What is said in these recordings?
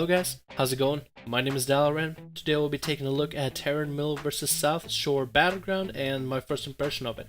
Hello guys, how's it going? My name is Tarren. Today we'll be taking a look at Tarren Mill versus Southshore Battleground and my first impression of it.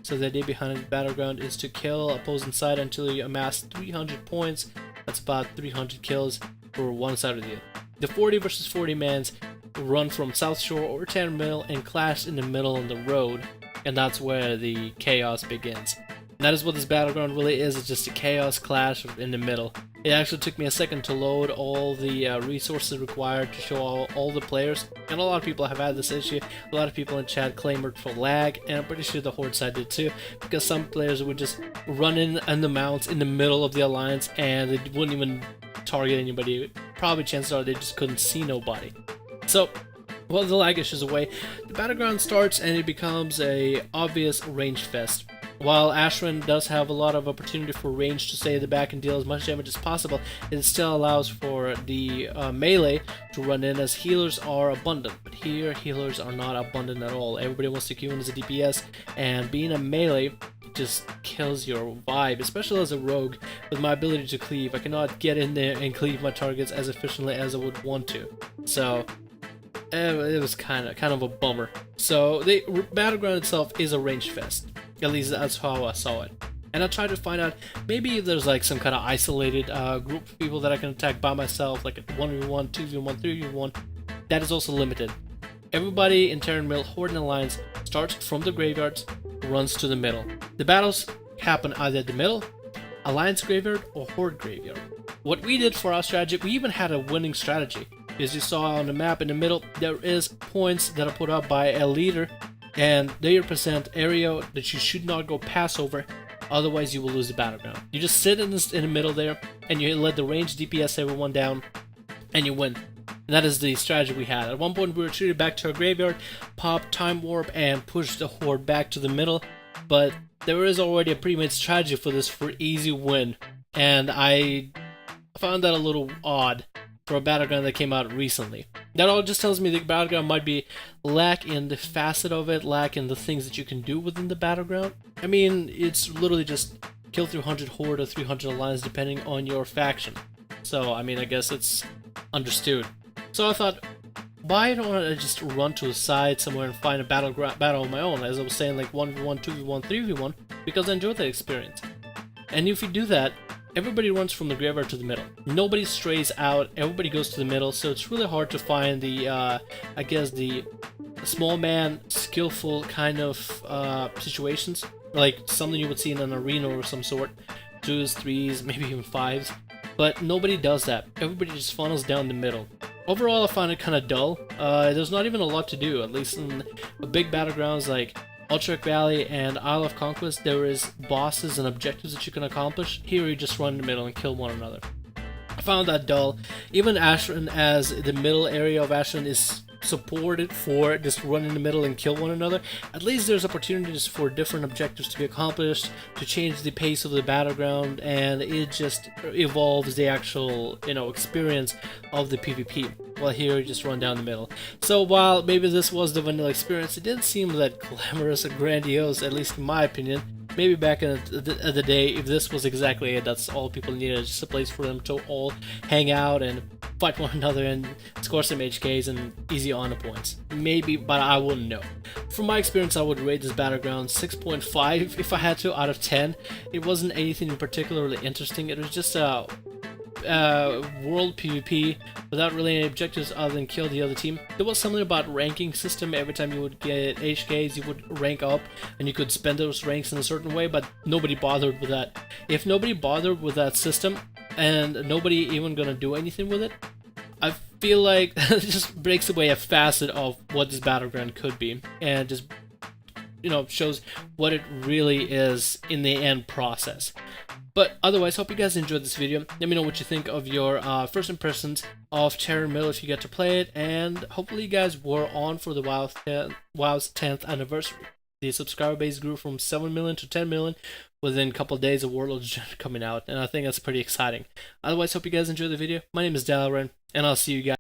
So the idea behind the Battleground is to kill opposing side until you amass 300 points. That's about 300 kills for one side or the other. The 40 versus 40 mans run from Southshore or Tarren Mill and clash in the middle on the road, and that's where the chaos begins. And that is what this Battleground really is. It's just a chaos clash in the middle. It actually took me a second to load all the resources required to show all the players, and a lot of people have had this issue. A lot of people in chat clamored for lag, and I'm pretty sure the Horde side did too, because some players would just run in the mounts in the middle of the alliance and they wouldn't even target anybody. Probably chances are they just couldn't see nobody. So while the lag issues away, the Battleground starts and it becomes a obvious range fest. While Ashran does have a lot of opportunity for range to stay in the back and deal as much damage as possible, it still allows for the melee to run in, as healers are abundant. But here, healers are not abundant at all. Everybody wants to queue in as a DPS, and being a melee just kills your vibe, especially as a rogue. With my ability to cleave, I cannot get in there and cleave my targets as efficiently as I would want to. So it was kind of a bummer. So the Battleground itself is a range fest. At least that's how I saw it. And I tried to find out maybe if there's like some kind of isolated group of people that I can attack by myself, like a 1v1, 2v1, 3v1. That is also limited. Everybody in Tarren Mill, Horde and Alliance starts from the graveyards, runs to the middle. The battles happen either at the middle, Alliance graveyard, or Horde graveyard. What we did for our strategy, we even had a winning strategy. As you saw on the map in the middle, there is points that are put up by a leader, and they represent area that you should not go pass over, otherwise you will lose the Battleground. You just sit in the middle there, and you let the ranged DPS everyone down, and you win. And that is the strategy we had. At one point we retreated back to our graveyard, popped Time Warp, and pushed the Horde back to the middle, but there is already a pre-made strategy for this for easy win, and I found that a little odd for a Battleground that came out recently. That all just tells me the Battleground might be lack in the facet of it, lack in the things that you can do within the Battleground. I mean, it's literally just kill 300 Horde or 300 Alliance depending on your faction. So, I mean, I guess it's understood. So I thought, why don't I just run to a side somewhere and find a battle on my own, as I was saying, like 1v1, 2v1, 3v1, because I enjoy that experience. And if you do that, everybody runs from the graveyard to the middle. Nobody strays out, everybody goes to the middle, so it's really hard to find the, I guess, the small man, skillful kind of situations, like something you would see in an arena or some sort, 2s, 3s, maybe even 5s, but nobody does that. Everybody just funnels down the middle. Overall, I find it kind of dull. There's not even a lot to do, at least in the big battlegrounds like Ultrach Valley and Isle of Conquest. There is bosses and objectives that you can accomplish. Here you just run in the middle and kill one another. I found that dull. Even Ashran, as the middle area of Ashran is supported for just run in the middle and kill one another, at least there's opportunities for different objectives to be accomplished, to change the pace of the Battleground, and it just evolves the actual, experience of the PvP. While here you just run down the middle. So while maybe this was the vanilla experience, it didn't seem that glamorous or grandiose, at least in my opinion. Maybe back in the day, if this was exactly it, that's all people needed, just a place for them to all hang out and fight one another and score some HKs and easy honor points. Maybe, but I wouldn't know. From my experience, I would rate this Battleground 6.5 if I had to out of 10. It wasn't anything particularly interesting. It was just a world PvP without really any objectives other than kill the other team. There was something about ranking system. Every time you would get HKs, you would rank up and you could spend those ranks in a certain way, but nobody bothered with that. If nobody bothered with that system and nobody even gonna do anything with it, I feel like it just breaks away a facet of what this Battleground could be, and just shows what it really is in the end process. But otherwise, hope you guys enjoyed this video. Let me know what you think of your first impressions of Tarren Mill if you get to play it, and hopefully you guys were on for the WoW's 10th anniversary. The subscriber base grew from 7 million to 10 million within a couple of days of Warlords of Draenor coming out, and I think that's pretty exciting. Otherwise, hope you guys enjoyed the video. My name is Tarren, and I'll see you guys